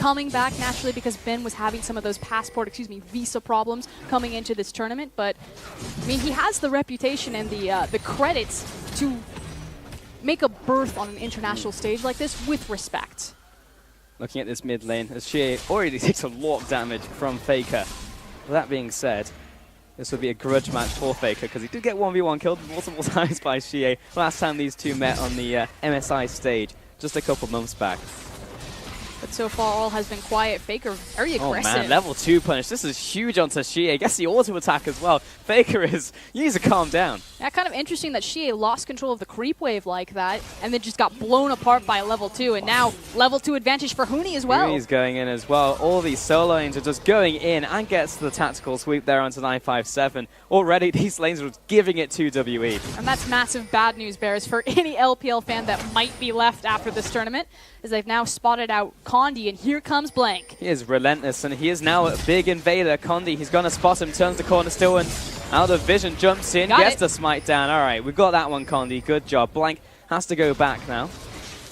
coming back naturally because Ben was having some of those visa problems coming into this tournament. But, I mean, he has the reputation and the credits to make a berth on an international stage like this with respect. Looking at this mid lane, as Xie already takes a lot of damage from Faker. With that being said, this would be a grudge match for Faker because he did get 1v1 killed multiple times by Xie last time these two met on the MSI stage just a couple months back. But so far, all has been quiet. Faker, very aggressive. Oh man, level 2 punish. This is huge onto Xie. Gets the auto attack as well. Faker you need to calm down. Yeah, kind of interesting that Xie lost control of the creep wave like that and then just got blown apart by level 2. And now level 2 advantage for Huni as well. Huni's going in as well. All these solo lanes are just going in and gets the tactical sweep there onto 957. Already, these lanes are giving it to WE. And that's massive bad news, Bears, for any LPL fan that might be left after this tournament, as they've now spotted out Condi, and here comes Blank. He is relentless, and he is now a big invader. Condi, he's going to spot him, turns the corner still, and out of vision, jumps in, gets the smite down. All right, we got that one, Condi. Good job. Blank has to go back now.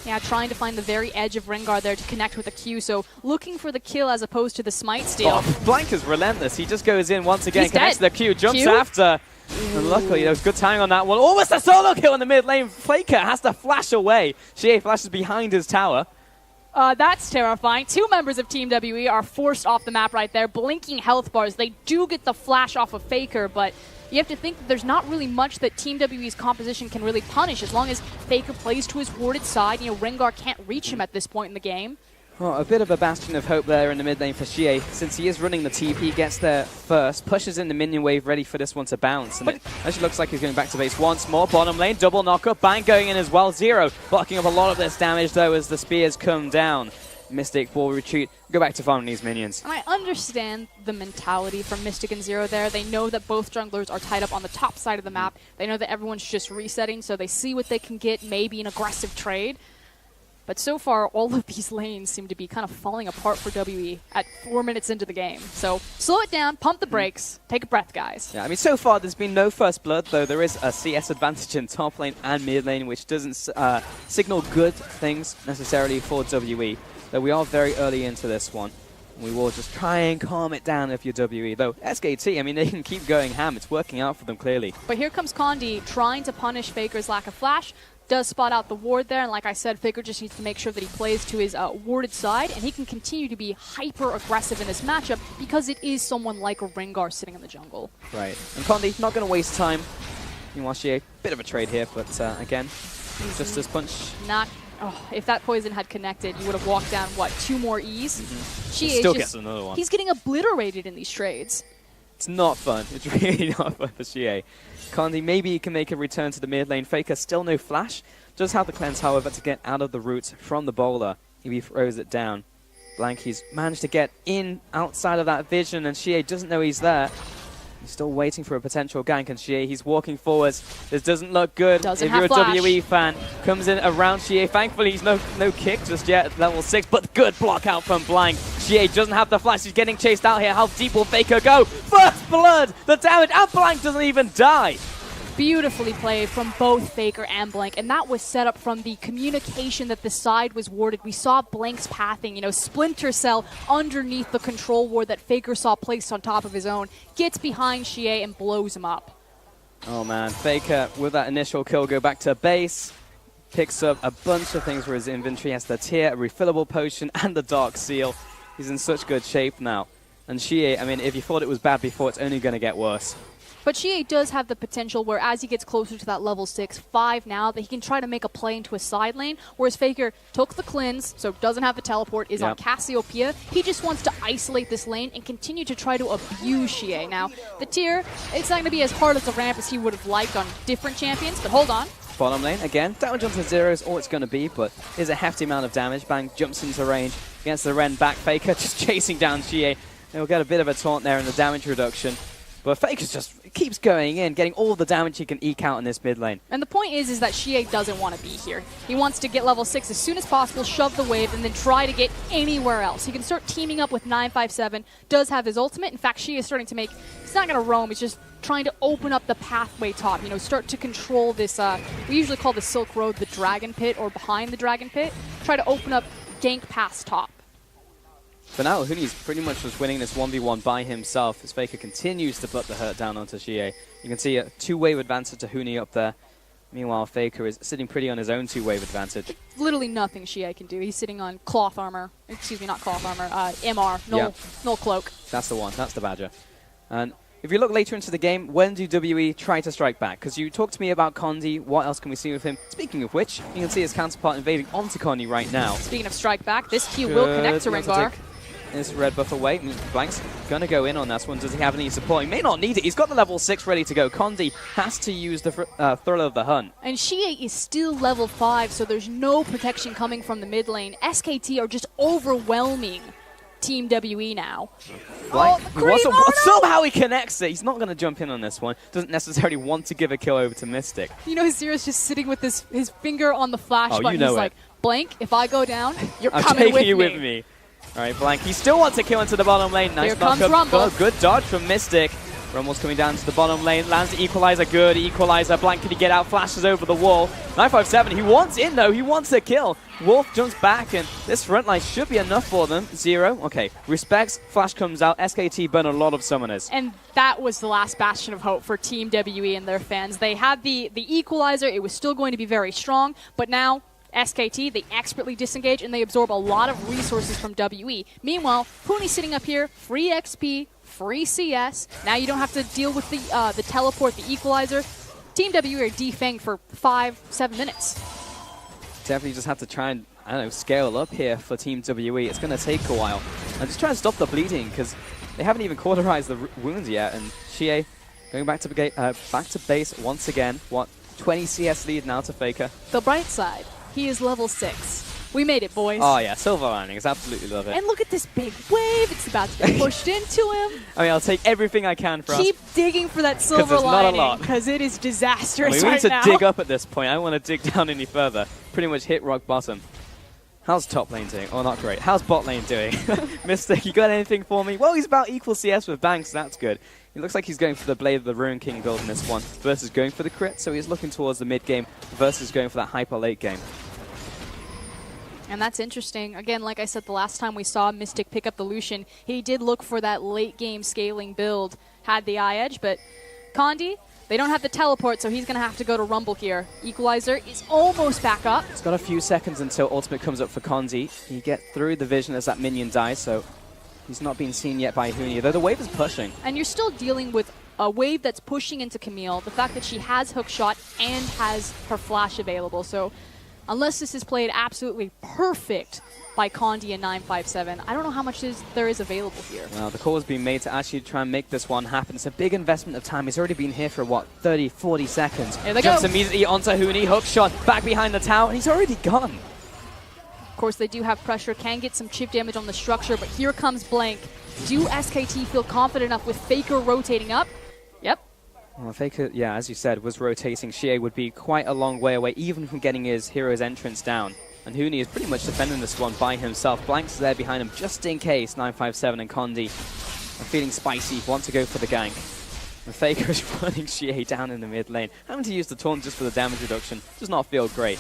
Yeah, trying to find the very edge of Rengar there to connect with the Q, so looking for the kill as opposed to the smite steal. Oh, Blank is relentless. He just goes in once again, He's connects dead. the Q, jumps after. And luckily, there was good timing on that one. Almost a solo kill in the mid lane. Faker has to flash away. Xie flashes behind his tower. That's terrifying. 2 members of Team WE are forced off the map right there, blinking health bars. They do get the flash off of Faker, but you have to think that there's not really much that Team WE's composition can really punish as long as Faker plays to his warded side. You know, Rengar can't reach him at this point in the game. Well, a bit of a bastion of hope there in the mid lane for Xie. Since he is running the TP, gets there first, pushes in the minion wave ready for this one to bounce. And it actually looks like he's going back to base once more. Bottom lane, double knockup, Bang going in as well. Zero blocking up a lot of this damage though as the spears come down. Mystic will retreat, go back to farming these minions. And I understand the mentality from Mystic and Zero there. They know that both junglers are tied up on the top side of the map. They know that everyone's just resetting, so they see what they can get, maybe an aggressive trade. But so far, all of these lanes seem to be kind of falling apart for WE at 4 minutes into the game. So slow it down, pump the brakes, take a breath, guys. Yeah, I mean, so far there's been no first blood, though there is a CS advantage in top lane and mid lane, which doesn't signal good things necessarily for WE. Though we are very early into this one. We will just try and calm it down if you're WE. Though SKT, I mean, they can keep going ham. It's working out for them, clearly. But here comes Condi trying to punish Faker's lack of flash. Does spot out the ward there, and like I said, Faker just needs to make sure that he plays to his warded side, and he can continue to be hyper-aggressive in this matchup because it is someone like a Rengar sitting in the jungle. Right. And Condi, not going to waste time. Meanwhile, Xie, bit of a trade here, but again, just as punch. Not. Oh, if that poison had connected, you would have walked down, what, 2 more E's? Xie still gets another one. He's getting obliterated in these trades. It's not fun. It's really not fun for Xie. Condi, maybe he can make a return to the mid lane. Faker, still no flash. Does have the cleanse, however, to get out of the roots from the bowler if he throws it down. Blank, he's managed to get in outside of that vision, and Xie doesn't know he's there. He's still waiting for a potential gank, and Xie, he's walking forwards. This doesn't look good. Doesn't if you're a flash. WE fan, comes in around Xie. Thankfully, he's no kick just yet at level 6, but good block out from Blank. Xie doesn't have the flash. He's getting chased out here. How deep will Faker go? First blood! The damage, and Blank doesn't even die. Beautifully played from both Faker and Blank, and that was set up from the communication that the side was warded. We saw Blank's pathing, you know, Splinter Cell underneath the control ward that Faker saw placed on top of his own, gets behind Xie and blows him up. Oh man, Faker with that initial kill go back to base, picks up a bunch of things for his inventory. He has the tear, a refillable potion, and the dark seal. He's in such good shape now. And Xie, I mean, if you thought it was bad before, it's only going to get worse. But Xie does have the potential where as he gets closer to that level 6, 5 now, that he can try to make a play into a side lane, whereas Faker took the cleanse, so doesn't have the teleport, is on Cassiopeia. He just wants to isolate this lane and continue to try to abuse Xie. Now, the tier, it's not going to be as hard as the ramp as he would have liked on different champions, but hold on. Bottom lane, again, damage onto 0 is all it's going to be, but is a hefty amount of damage. Bang jumps into range against the Ren back. Faker just chasing down Xie. He'll get a bit of a taunt there in the damage reduction. But Faker just keeps going in, getting all the damage he can eke out in this mid lane. And the point is that Xie doesn't want to be here. He wants to get level 6 as soon as possible, shove the wave, and then try to get anywhere else. He can start teaming up with 957, does have his ultimate. In fact, Xie is starting to make, he's not going to roam, he's just trying to open up the pathway top, you know, start to control this, we usually call the Silk Road the Dragon Pit, or behind the Dragon Pit. Try to open up gank past top. For now, Huni's pretty much just winning this 1v1 by himself as Faker continues to put the hurt down onto Xie. You can see a 2-wave advantage to Huni up there. Meanwhile, Faker is sitting pretty on his own 2-wave advantage. Literally nothing Xie can do. He's sitting on cloth armor. Excuse me, not cloth armor. MR. No cloak. That's the one. That's the Badger. And if you look later into the game, when do WE try to strike back? Because you talked to me about Condi. What else can we see with him? Speaking of which, you can see his counterpart invading onto Condi right now. Speaking of strike back, this Q will connect to Rengar. This red buff away. Blank's going to go in on this one. Does he have any support? He may not need it. He's got the level 6 ready to go. Condi has to use the thrill of the hunt. And Xie is still level 5, so there's no protection coming from the mid lane. SKT are just overwhelming Team WE now. Blank, somehow he connects it. He's not going to jump in on this one. Doesn't necessarily want to give a kill over to Mystic. You know, Zero's just sitting with his finger on the flash button. You know He's like, Blank, if I go down, you're I'm coming taking you with with me. All right, Blank. He still wants to kill into the bottom lane. Nice Here comes knock-up. Rumble. Oh, good dodge from Mystic. Rumble's coming down to the bottom lane. Lands the equalizer. Good equalizer. Blank, can he get out? Flashes over the wall. 957. He wants in, though. He wants a kill. Wolf jumps back, and this front line should be enough for them. Zero. Okay. Respects. Flash comes out. SKT burn a lot of summoners. And that was the last bastion of hope for Team WE and their fans. They had the equalizer. It was still going to be very strong, but now SKT, they expertly disengage and they absorb a lot of resources from WE. Meanwhile, Huni's sitting up here, free XP, free CS. Now you don't have to deal with the teleport, the equalizer. Team WE are defanged for 5-7 minutes. Definitely just have to try and, I don't know, scale up here for Team WE. It's going to take a while. And just try and stop the bleeding because they haven't even cauterized the wounds yet. And Xie going back to base once again. What, 20 CS lead now to Faker. The bright side. He is level 6. We made it, boys. Oh, yeah. Silver linings. Absolutely love it. And look at this big wave. It's about to get pushed into him. I mean, I'll take everything I can for us. Keep digging for that silver lining because it is disastrous right now. We need to dig up at this point. I don't want to dig down any further. Pretty much hit rock bottom. How's top lane doing? Oh, not great. How's bot lane doing? Mystic, you got anything for me? Well, he's about equal CS with Banks. That's good. It looks like he's going for the Blade of the Ruin King build in this one versus going for the crit. So he's looking towards the mid game versus going for that hyper late game. And that's interesting. Again, like I said, the last time we saw Mystic pick up the Lucian, he did look for that late game scaling build, had the eye edge, but Condi, they don't have the teleport, so he's going to have to go to Rumble here. Equalizer is almost back up. It's got a few seconds until ultimate comes up for Condi. He get through the vision as that minion dies, so he's not being seen yet by Huni, though the wave is pushing. And you're still dealing with a wave that's pushing into Camille, the fact that she has hookshot and has her flash available, so unless this is played absolutely perfect by Condi and 957, I don't know how much there is available here. Well, the call has been made to actually try and make this one happen. It's a big investment of time. He's already been here for, what, 30, 40 seconds. Here they Jumps go. Immediately onto Huni, hook shot, back behind the tower, and he's already gone. Of course, they do have pressure, can get some chip damage on the structure, but here comes Blank. Do SKT feel confident enough with Faker rotating up? Yep. Well, Faker, yeah, as you said, was rotating. Xie would be quite a long way away, even from getting his hero's entrance down. And Huni is pretty much defending this one by himself. Blank's there behind him just in case 957 and Condi are feeling spicy, want to go for the gank. And Faker is running Xie down in the mid lane. Having to use the taunt just for the damage reduction does not feel great.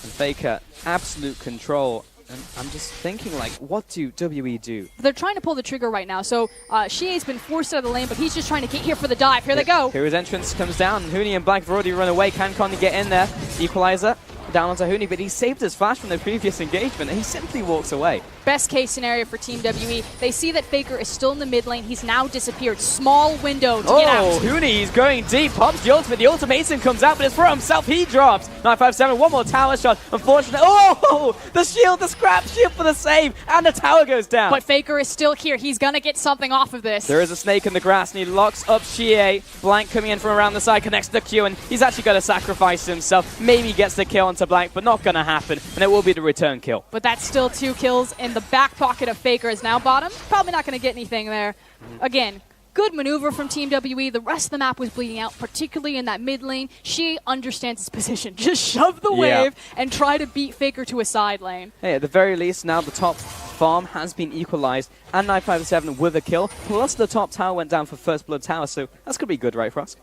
And Faker, absolute control. And I'm just thinking, like, what do WE do? They're trying to pull the trigger right now. So Xie's been forced out of the lane, but he's just trying to get here for the dive. Here they go. Hero's entrance comes down. Huni and Blank have already run away. Can Condi get in there? Equalizer down onto Huni, but he saved his flash from the previous engagement, and he simply walks away. Best case scenario for Team WE. They see that Faker is still in the mid lane. He's now disappeared. Small window to get out. Oh, Huni, he's going deep. Pops the ultimate. The ultimatum comes out, but it's for himself. He drops. 957, one more tower shot. Unfortunately, oh, the shield, the scrap shield for the save, and the tower goes down. But Faker is still here. He's going to get something off of this. There is a snake in the grass, and he locks up Xie. Blank coming in from around the side, connects to the Q, and he's actually going to sacrifice himself. Maybe gets the kill onto Blank, but not going to happen, and it will be the return kill. But that's still 2 kills in the back pocket of Faker is now bottom. Probably not going to get anything there. Again, good maneuver from Team WE. The rest of the map was bleeding out, particularly in that mid lane. She understands his position. Just shove the wave and try to beat Faker to a side lane. Hey, at the very least, now the top farm has been equalized, and 957 with a kill, plus the top tower went down for First Blood Tower, so that's going to be good, right, Frost?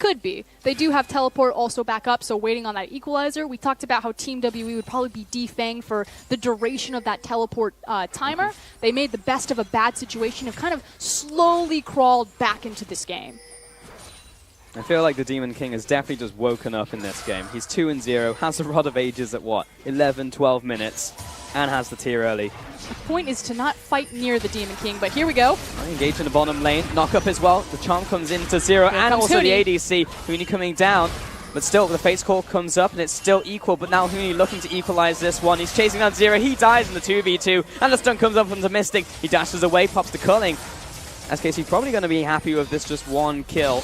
Could be. They do have teleport also back up, so waiting on that equalizer. We talked about how Team WE would probably be defanged for the duration of that teleport timer. They made the best of a bad situation and kind of slowly crawled back into this game. I feel like the Demon King has definitely just woken up in this game. He's 2-0, has a Rod of Ages at what, 11, 12 minutes, and has the tier early. The point is to not fight near the Demon King, but here we go. Engage in the bottom lane, knock up as well. The charm comes into 0, and also Huni. The ADC. Huni coming down, but still the Fate's Call comes up, and it's still equal, but now Huni looking to equalize this one. He's chasing down 0, he dies in the 2v2, and the stun comes up onto Mystic. He dashes away, pops the culling. SKT probably going to be happy with this just one kill.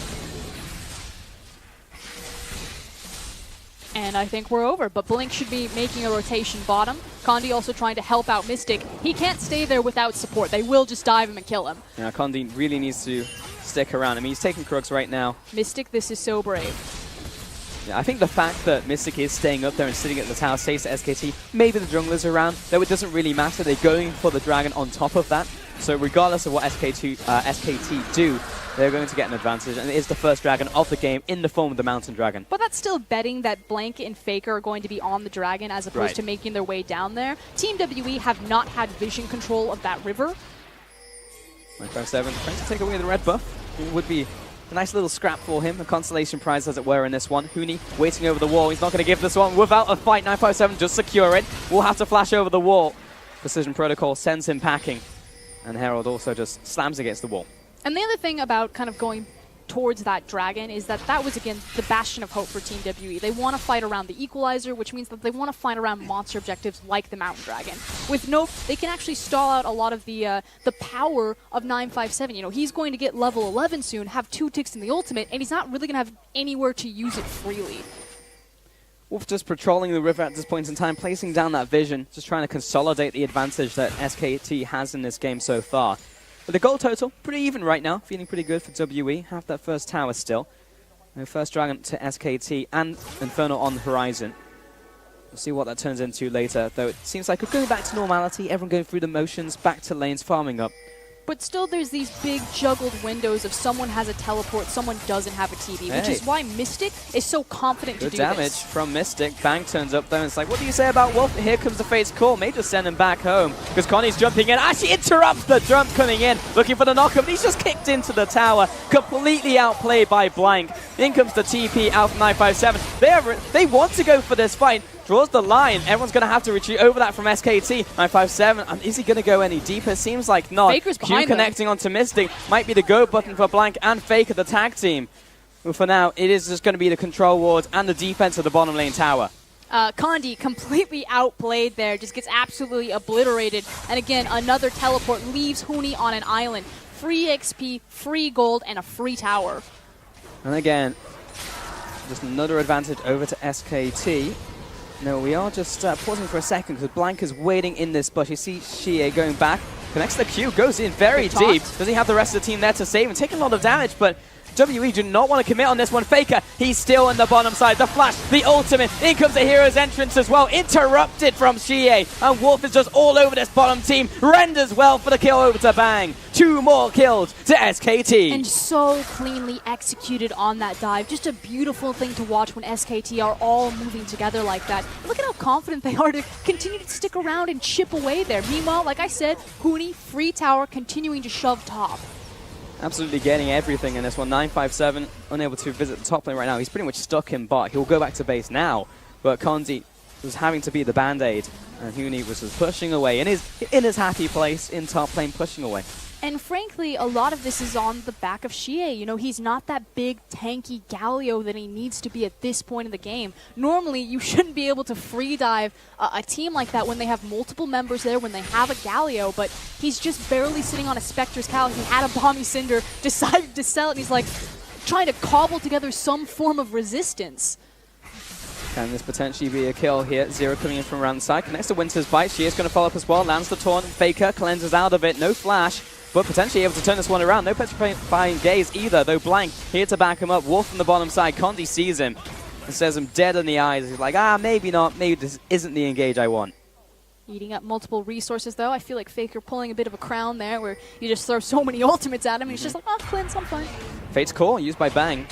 And I think we're over, but Blink should be making a rotation bottom. Condi also trying to help out Mystic. He can't stay there without support. They will just dive him and kill him. Yeah, Condi really needs to stick around. I mean, he's taking Crooks right now. Mystic, this is so brave. Yeah, I think the fact that Mystic is staying up there and sitting at the tower says to SKT, maybe the jungler's around, though it doesn't really matter. They're going for the dragon on top of that. So regardless of what SKT do, they're going to get an advantage, and it is the first dragon of the game in the form of the Mountain Dragon. But that's still betting that Blank and Faker are going to be on the dragon as opposed to making their way down there. Team WE have not had vision control of that river. 957 trying to take away the red buff. It would be a nice little scrap for him, a consolation prize as it were in this one. Huni waiting over the wall. He's not going to give this one without a fight. 957 just secure it. We'll have to flash over the wall. Precision Protocol sends him packing. And Herald also just slams against the wall. And the other thing about kind of going towards that dragon is that that was, again, the bastion of hope for Team WE. They want to fight around the equalizer, which means that they want to fight around monster objectives like the Mountain Dragon. With no, they can actually stall out a lot of the power of 957. You know, he's going to get level 11 soon, have 2 ticks in the ultimate, and he's not really going to have anywhere to use it freely. Wolf just patrolling the river at this point in time, placing down that vision, just trying to consolidate the advantage that SKT has in this game so far. But the goal total, pretty even right now, feeling pretty good for WE. Have that first tower still. First dragon to SKT and Inferno on the horizon. We'll see what that turns into later, though it seems like we're going back to normality, everyone going through the motions, back to lanes, farming up. But still there's these big juggled windows of someone has a teleport, someone doesn't have a TP, which is why Mystic is so confident to do this. Good damage from Mystic. Bang turns up though and it's like, what do you say about Wolf? Here comes the Fate's Call. May just send him back home because Connie's jumping in. She interrupts the jump coming in, looking for the knockup. He's just kicked into the tower, completely outplayed by Blank. In comes the TP out from 957. They want to go for this fight. Draws the line. Everyone's going to have to retreat over that from SKT. 957. Is he going to go any deeper? Seems like not. Faker's behind Q connecting onto Mystic. Might be the go button for Blank and Faker, the tag team. But for now, it is just going to be the control wards and the defense of the bottom lane tower. Condi completely outplayed there. Just gets absolutely obliterated. And again, another teleport leaves Huni on an island. Free XP, free gold, and a free tower. And again, just another advantage over to SKT. No, we are just pausing for a second because Blank is waiting in this bush. You see Xie going back, connects the Q, goes in very deep. Does he have the rest of the team there to save and take a lot of damage? But WE do not want to commit on this one. Faker, he's still on the bottom side. The flash, the ultimate. In comes the hero's entrance as well. Interrupted from Xie. And Wolf is just all over this bottom team. Renders well for the kill over to Bang. 2 more kills to SKT. And so cleanly executed on that dive. Just a beautiful thing to watch when SKT are all moving together like that. Look at how confident they are to continue to stick around and chip away there. Meanwhile, like I said, Huni, free tower, continuing to shove top. Absolutely getting everything in this one. 957 unable to visit the top lane right now. He's pretty much stuck in bot. He'll go back to base now. But Condi was having to be the band-aid. And Huni was just pushing away in his happy place in top lane, pushing away. And frankly, a lot of this is on the back of Xie. You know, he's not that big, tanky Galio that he needs to be at this point in the game. Normally, you shouldn't be able to free dive a team like that when they have multiple members there, when they have a Galio, but he's just barely sitting on a Spectre's Cal. He had a Bomby Cinder, decided to sell it, and he's like trying to cobble together some form of resistance. Can this potentially be a kill here? 0 coming in from around the side. Connects to Winter's Bite. She is going to follow up as well. Lands the taunt. Faker cleanses out of it. No flash. But potentially able to turn this one around. No petrifying gaze either, though Blank here to back him up. Wolf from the bottom side. Condi sees him and stares him dead in the eyes. He's like, maybe not. Maybe this isn't the engage I want. Eating up multiple resources, though. I feel like Faker pulling a bit of a crown there where you just throw so many ultimates at him and he's just like, cleanse, I'm fine. Fate's Call used by Bang.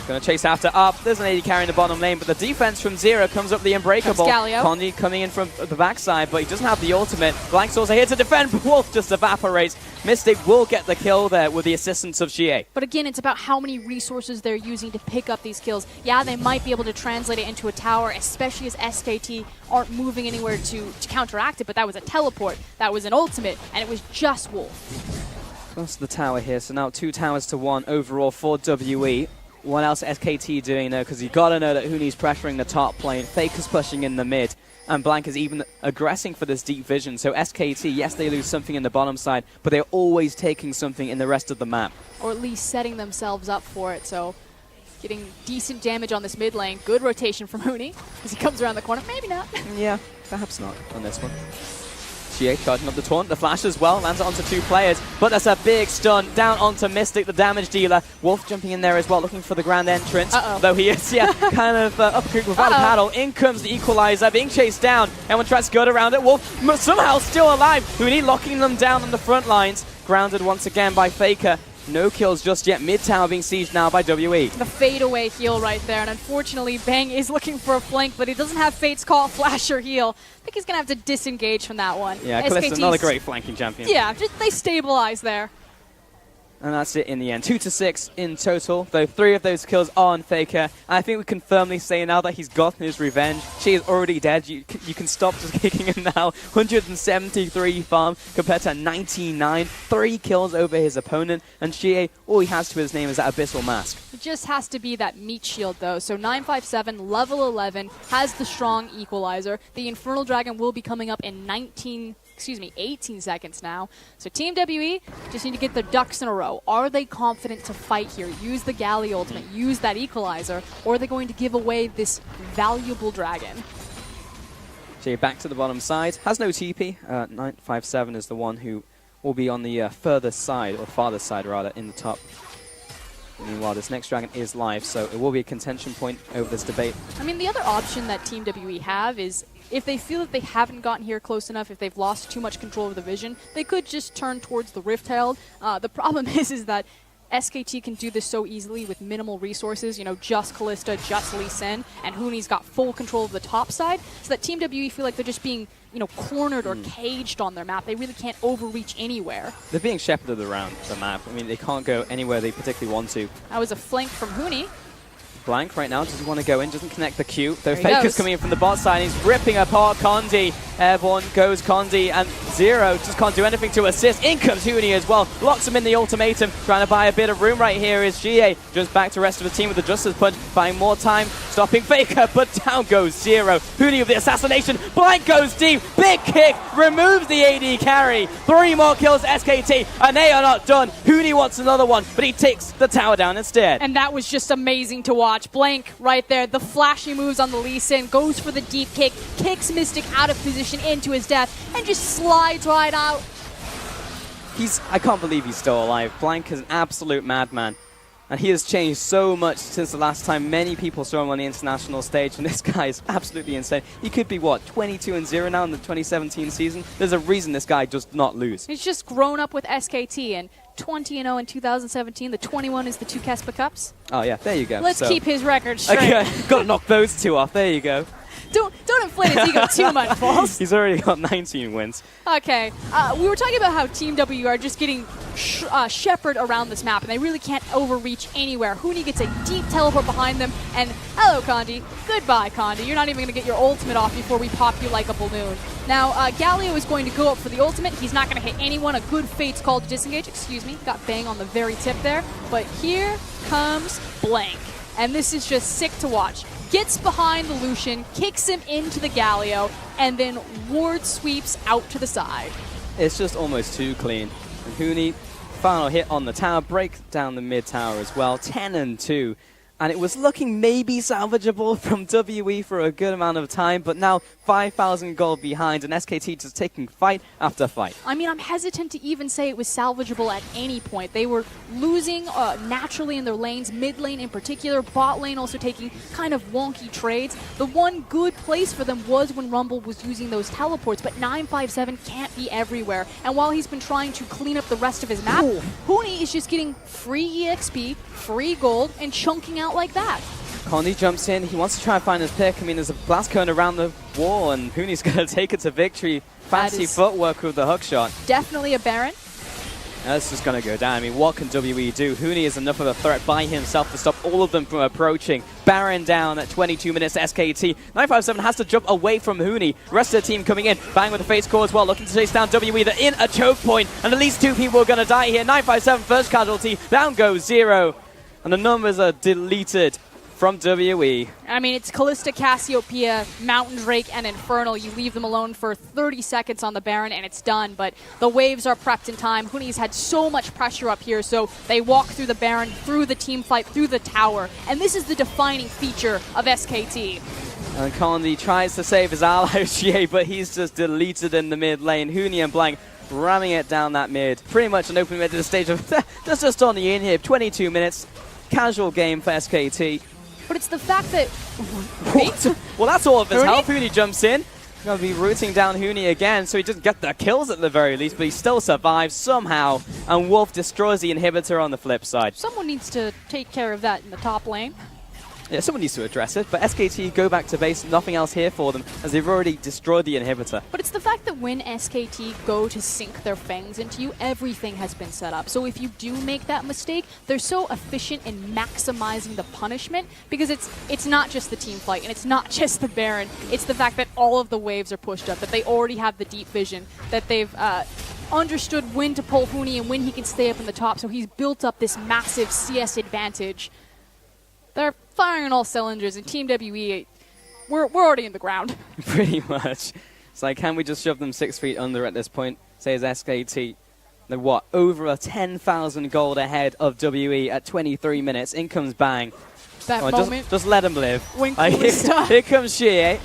Gonna chase after up. There's an AD carry in the bottom lane, but the defense from Zero comes up the Unbreakable. Condi coming in from the backside, but he doesn't have the ultimate. Blank's also here to defend, but Wolf just evaporates. Mystic will get the kill there with the assistance of Xie. But again, it's about how many resources they're using to pick up these kills. Yeah, they might be able to translate it into a tower, especially as SKT aren't moving anywhere to counteract it, but that was a teleport, that was an ultimate, and it was just Wolf. That's the tower here, so now 2 towers to 1 overall for WE. What else SKT doing though? Because you gotta know that Huni's pressuring the top lane, Faker's pushing in the mid, and Blank is even aggressing for this deep vision. So SKT, yes, they lose something in the bottom side, but they're always taking something in the rest of the map. Or at least setting themselves up for it, so getting decent damage on this mid lane. Good rotation from Huni as he comes around the corner. Maybe not. Yeah, perhaps not on this one. Xie charging up the taunt, the flash as well, lands it onto 2 players, but that's a big stun down onto Mystic, the damage dealer. Wolf jumping in there as well, looking for the grand entrance, though he is, kind of up a creek without a paddle. In comes the equalizer, being chased down. Everyone tries to go around it. Wolf somehow still alive. Huni locking them down on the front lines. Grounded once again by Faker. No kills just yet. Mid tower being sieged now by WE. The fadeaway heal right there, and unfortunately Bang is looking for a flank, but he doesn't have Fate's Call, flash, or heal. I think he's going to have to disengage from that one. Yeah, Kalista, not a great flanking champion. Yeah, they stabilize there. And that's it in the end. 2-6 in total, though 3 of those kills are on Faker. I think we can firmly say now that he's gotten his revenge. She is already dead. You can stop just kicking him now. 173 farm compared to 99. 3 kills over his opponent. And Xie, all he has to his name is that Abyssal Mask. It just has to be that meat shield, though. So 957, level 11, has the strong equalizer. The Infernal Dragon will be coming up in 18 seconds now. So Team WE just need to get their ducks in a row. Are they confident to fight here? Use the Galley ultimate, use that equalizer, or are they going to give away this valuable dragon? Xie back to the bottom side. Has no TP. 957 is the one who will be on the further side, or farthest side rather, in the top. Meanwhile, this next dragon is live, so it will be a contention point over this debate. I mean, the other option that Team WE have is if they feel that they haven't gotten here close enough, if they've lost too much control of the vision, they could just turn towards the Rift Herald. The problem is that SKT can do this so easily with minimal resources, you know, just Kalista, just Lee Sin, and Huni's got full control of the top side, so that Team WE feel like they're just being, you know, cornered or caged on their map. They really can't overreach anywhere. They're being shepherded around the map. I mean, they can't go anywhere they particularly want to. That was a flank from Huni. Blank right now, doesn't want to go in, doesn't connect the Q. Though Faker's coming in from the bot side, he's ripping apart Condi. Airborne goes Condi, and Zero just can't do anything to assist. In comes Huni as well, locks him in the ultimatum, trying to buy a bit of room right here is Xie. Just back to the rest of the team with the Justice Punch, buying more time, stopping Faker, but down goes Zero. Huni with the assassination, Blank goes deep, big kick, removes the AD carry. 3 more kills SKT, and they are not done. Huni wants another one, but he takes the tower down instead. And that was just amazing to watch. Blank right there, the flashy moves on the Lee Sin, goes for the deep kick, kicks Mystic out of position into his death, and just slides right out. I can't believe he's still alive. Blank is an absolute madman. And he has changed so much since the last time many people saw him on the international stage, and this guy is absolutely insane. He could be, what, 22-0 now in the 2017 season? There's a reason this guy does not lose. He's just grown up with SKT, and 20-0 in 2017. The 21 is the 2 Casper Cups. Oh, yeah, there you go. Let's keep his record straight. Okay, got to knock those 2 off. There you go. Don't inflate his ego too much, Falls. He's already got 19 wins. Okay, we were talking about how Team W are just getting shepherded around this map, and they really can't overreach anywhere. Huni gets a deep teleport behind them, and hello, Condi. Goodbye, Condi. You're not even going to get your ultimate off before we pop you like a balloon. Now, Galio is going to go up for the ultimate. He's not going to hit anyone. A good Fate's Call to disengage. Excuse me. Got Bang on the very tip there. But here comes Blank. And this is just sick to watch. Gets behind the Lucian, kicks him into the Galio, and then ward sweeps out to the side. It's just almost too clean. And Huni, final hit on the tower, breaks down the mid tower as well, 10-2. And it was looking maybe salvageable from WE for a good amount of time, but now 5,000 gold behind, and SKT just taking fight after fight. I mean, I'm hesitant to even say it was salvageable at any point. They were losing naturally in their lanes, mid lane in particular, bot lane also taking kind of wonky trades. The one good place for them was when Rumble was using those teleports, but 957 can't be everywhere. And while he's been trying to clean up the rest of his map, Huni is just getting free EXP, free gold, and chunking out out like that. Condi jumps in. He wants to try and find his pick. I mean, there's a blast cone around the wall, and Huni's going to take it to victory. Fancy footwork with the hook shot. Definitely a Baron. That's just going to go down. I mean, what can WE do? Huni is enough of a threat by himself to stop all of them from approaching. Baron down at 22 minutes, SKT. 957 has to jump away from Huni. Rest of the team coming in. Bang with the face core as well, looking to chase down WE. They're in a choke point, and at least 2 people are going to die here. 957 first casualty. Down goes 0. And the numbers are deleted from WE. I mean, it's Callista, Cassiopeia, Mountain Drake, and Infernal. You leave them alone for 30 seconds on the Baron, and it's done. But the waves are prepped in time. Huni's had so much pressure up here, so they walk through the Baron, through the team fight, through the tower. And this is the defining feature of SKT. And Condi tries to save his ally, Shie, but he's just deleted in the mid lane. Huni and Blank ramming it down that mid. Pretty much an open mid to the stage of that's just on the in here. 22 minutes. Casual game for SKT. But it's the fact that... Well, that's all of his health. Huni jumps in. Going to be rooting down Huni again, so he doesn't get the kills at the very least, but he still survives somehow. And Wolf destroys the inhibitor on the flip side. Someone needs to take care of that in the top lane. Yeah, someone needs to address it, but SKT go back to base, nothing else here for them, as they've already destroyed the inhibitor. But it's the fact that when SKT go to sink their fangs into you, everything has been set up. So if you do make that mistake, they're so efficient in maximizing the punishment, because it's not just the team fight, and it's not just the Baron, it's the fact that all of the waves are pushed up, that they already have the deep vision, that they've understood when to pull Huni and when he can stay up in the top, so he's built up this massive CS advantage. They're firing on all cylinders, and Team WE, we're already in the ground. Pretty much. It's like, can we just shove them 6 feet under at this point, says SKT. They're what, over a 10,000 gold ahead of WE at 23 minutes. In comes Bang. That moment. Just let him live. Wink, here comes Shie.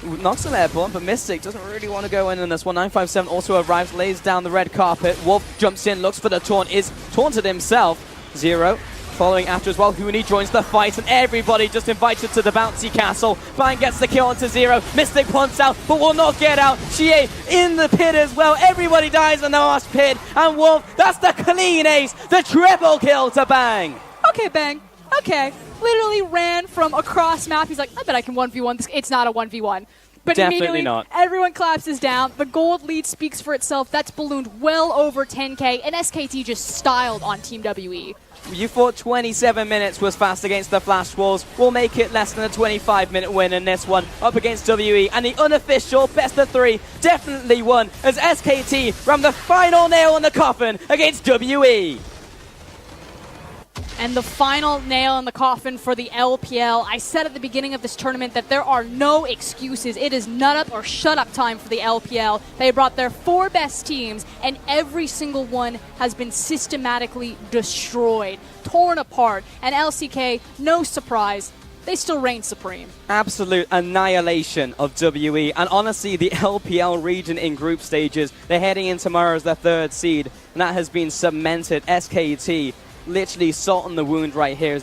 Knocks him airborne, but Mystic doesn't really want to go in this one. 957 also arrives, lays down the red carpet. Wolf jumps in, looks for the taunt, is taunted himself. 0. Following after as well, Huni joins the fight, and everybody just invited to the bouncy castle. Bang gets the kill onto 0. Mystic punts out, but will not get out. Shie in the pit as well. Everybody dies in the last pit. And Wolf, that's the clean ace. The triple kill to Bang. Okay, Bang. Okay. Literally ran from across map. He's like, I bet I can 1v1 this. It's not a 1v1. But definitely not. Everyone collapses down. The gold lead speaks for itself. That's ballooned well over 10k, and SKT just styled on Team WE. You thought 27 minutes was fast against the Flash Wolves. We'll make it less than a 25-minute win in this one up against WE. And the unofficial best of 3 definitely won as SKT ran the final nail in the coffin against WE. And the final nail in the coffin for the LPL. I said at the beginning of this tournament that there are no excuses. It is nut up or shut up time for the LPL. They brought their 4 best teams, and every single one has been systematically destroyed, torn apart. And LCK, no surprise, they still reign supreme. Absolute annihilation of WE. And honestly, the LPL region in group stages, they're heading in tomorrow as their 3rd seed, and that has been cemented. SKT literally salt on the wound right here as